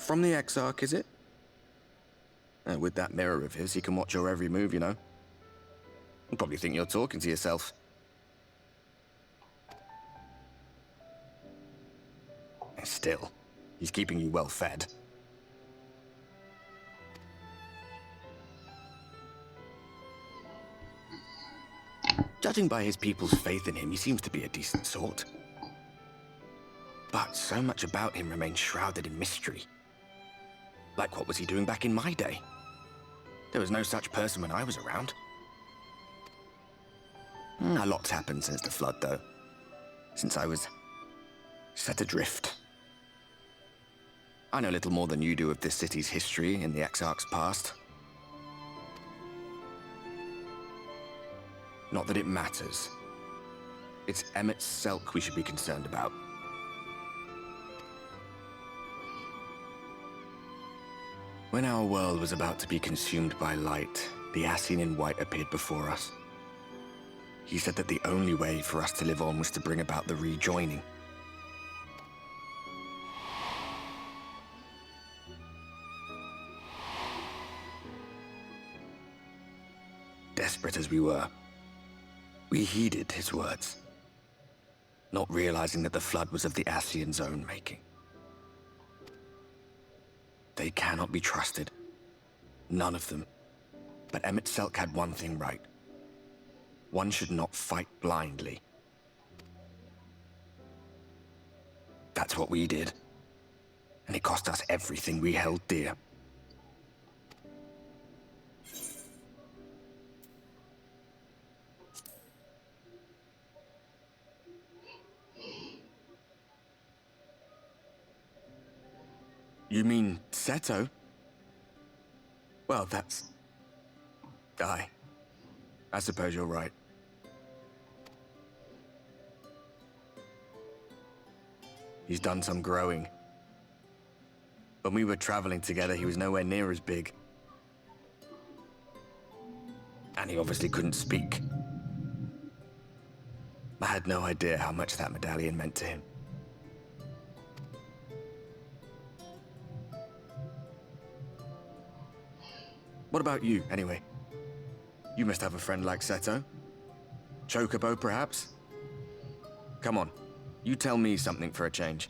From the Exarch, is it? With that mirror of his, he can watch your every move, you know. He'll probably think you're talking to yourself. Still, he's keeping you well fed. Judging by his people's faith in him, he seems to be a decent sort. But so much about him remains shrouded in mystery. Like, what was he doing back in my day? There was no such person when I was around. A lot's happened since the flood, though. Since I was set adrift. I know little more than you do of this city's history in the Exarch's past. Not that it matters. It's Emet's Selch we should be concerned about. When our world was about to be consumed by light, the Ascian in white appeared before us. He said that the only way for us to live on was to bring about the rejoining. Desperate as we were, we heeded his words, not realizing that the flood was of the Ascian's own making. They cannot be trusted. None of them. But Emet Selch had one thing right. One should not fight blindly. That's what we did. And it cost us everything we held dear. You mean Seto? Well, that's... I suppose you're right. He's done some growing. When we were traveling together, he was nowhere near as big. And he obviously couldn't speak. I had no idea how much that medallion meant to him. What about you, anyway? You must have a friend like Seto. Chocobo, perhaps? Come on, you tell me something for a change.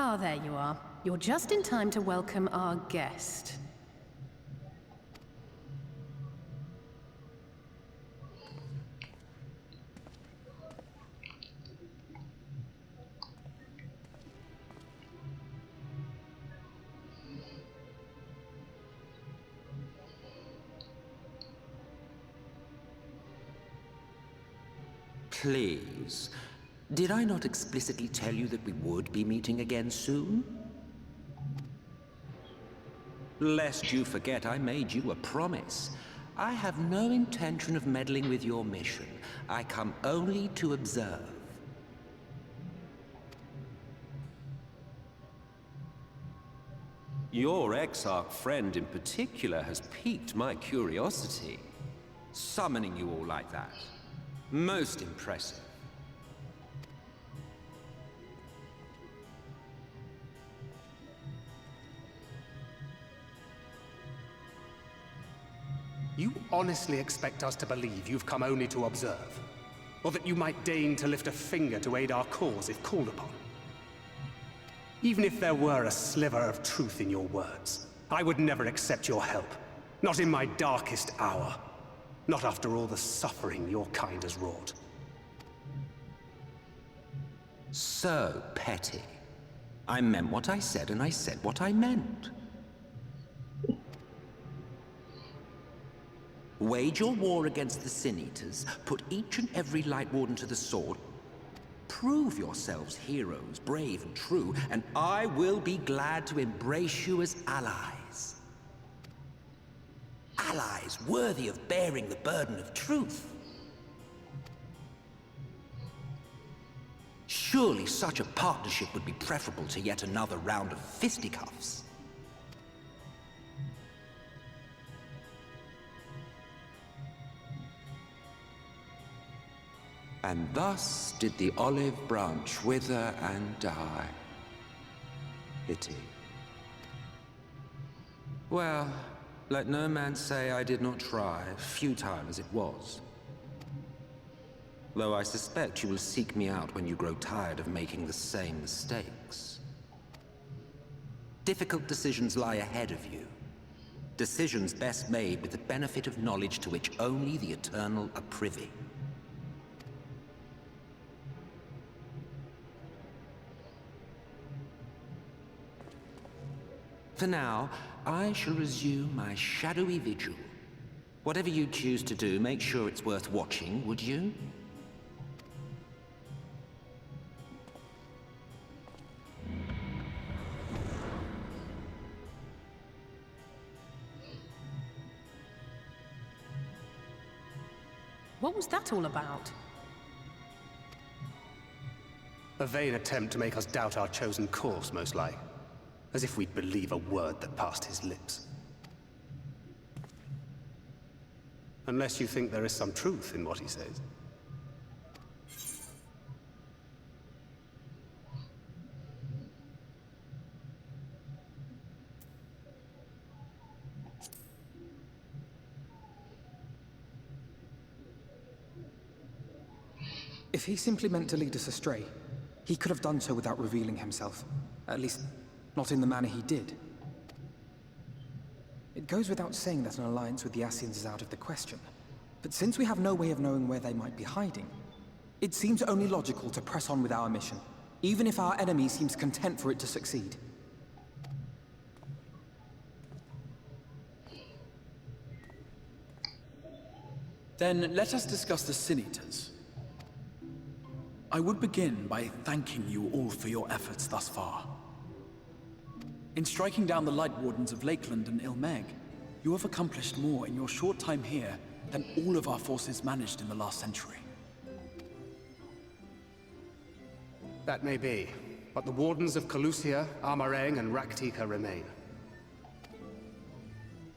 Ah, there you are. You're just in time to welcome our guest. Please. Did I not explicitly tell you that we would be meeting again soon? Lest you forget, I made you a promise. I have no intention of meddling with your mission. I come only to observe. Your Exarch friend in particular has piqued my curiosity. Summoning you all like that. Most impressive. You honestly expect us to believe you've come only to observe? Or that you might deign to lift a finger to aid our cause if called upon? Even if there were a sliver of truth in your words, I would never accept your help. Not in my darkest hour. Not after all the suffering your kind has wrought. So petty. I meant what I said, and I said what I meant. Wage your war against the Sin Eaters, put each and every Light Warden to the sword, prove yourselves heroes, brave and true, and I will be glad to embrace you as allies. Allies worthy of bearing the burden of truth. Surely such a partnership would be preferable to yet another round of fisticuffs. And thus did the olive branch wither and die. Pity. Well, let no man say I did not try, futile as it was. Though I suspect you will seek me out when you grow tired of making the same mistakes. Difficult decisions lie ahead of you. Decisions best made with the benefit of knowledge to which only the Eternal are privy. For now, I shall resume my shadowy vigil. Whatever you choose to do, make sure it's worth watching, would you? What was that all about? A vain attempt to make us doubt our chosen course, most like. As if we'd believe a word that passed his lips. Unless you think there is some truth in what he says. If he simply meant to lead us astray, he could have done so without revealing himself. At least, not in the manner he did. It goes without saying that an alliance with the Ascians is out of the question. But since we have no way of knowing where they might be hiding, it seems only logical to press on with our mission, even if our enemy seems content for it to succeed. Then let us discuss the Sin Eaters. I would begin by thanking you all for your efforts thus far. In striking down the Light Wardens of Lakeland and Eulmore, you have accomplished more in your short time here than all of our forces managed in the last century. That may be, but the Wardens of Calusia, Armareng, and Rak'tika remain.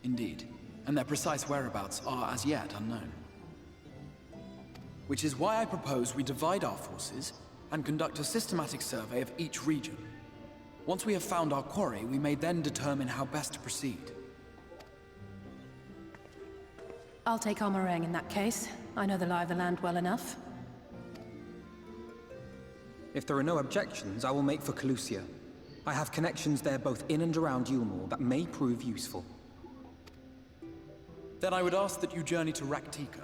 Indeed, and their precise whereabouts are as yet unknown. Which is why I propose we divide our forces and conduct a systematic survey of each region. Once we have found our quarry, we may then determine how best to proceed. I'll take Armareng in that case. I know the lie of the land well enough. If there are no objections, I will make for Calusia. I have connections there both in and around Eulmore that may prove useful. Then I would ask that you journey to Rak'tika.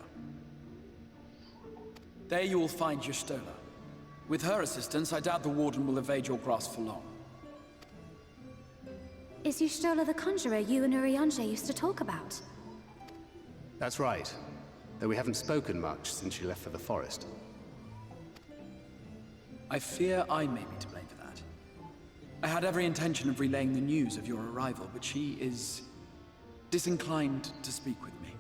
There you will find Y'shtola. With her assistance, I doubt the Warden will evade your grasp for long. Is Y'shtola the conjurer you and Urianger used to talk about? That's right. Though we haven't spoken much since she left for the forest. I fear I may be to blame for that. I had every intention of relaying the news of your arrival, but she is disinclined to speak with me.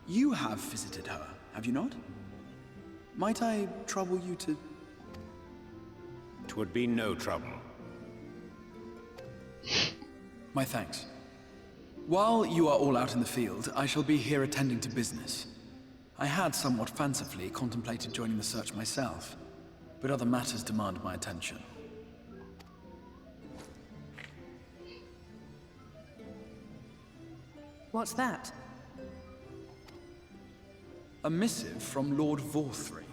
You have visited her, have you not? Might I trouble you to... 'Twould be no trouble. My thanks. While you are all out in the field, I shall be here attending to business. I had somewhat fancifully contemplated joining the search myself, but other matters demand my attention. What's that? A missive from Lord Vorthry.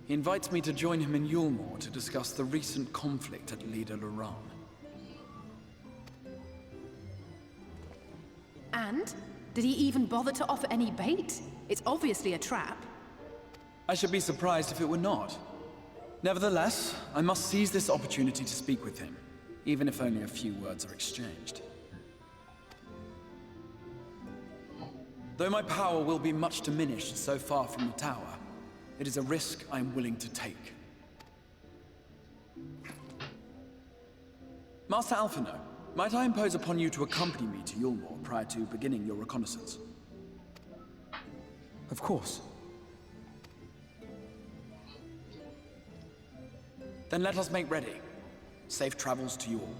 He invites me to join him in Eulmore to discuss the recent conflict at Lida Luran. And? Did he even bother to offer any bait? It's obviously a trap. I should be surprised if it were not. Nevertheless, I must seize this opportunity to speak with him, even if only a few words are exchanged. Though my power will be much diminished so far from the tower, it is a risk I am willing to take. Master Alphino, might I impose upon you to accompany me to Eulmore prior to beginning your reconnaissance? Of course. Then let us make ready. Safe travels to you all.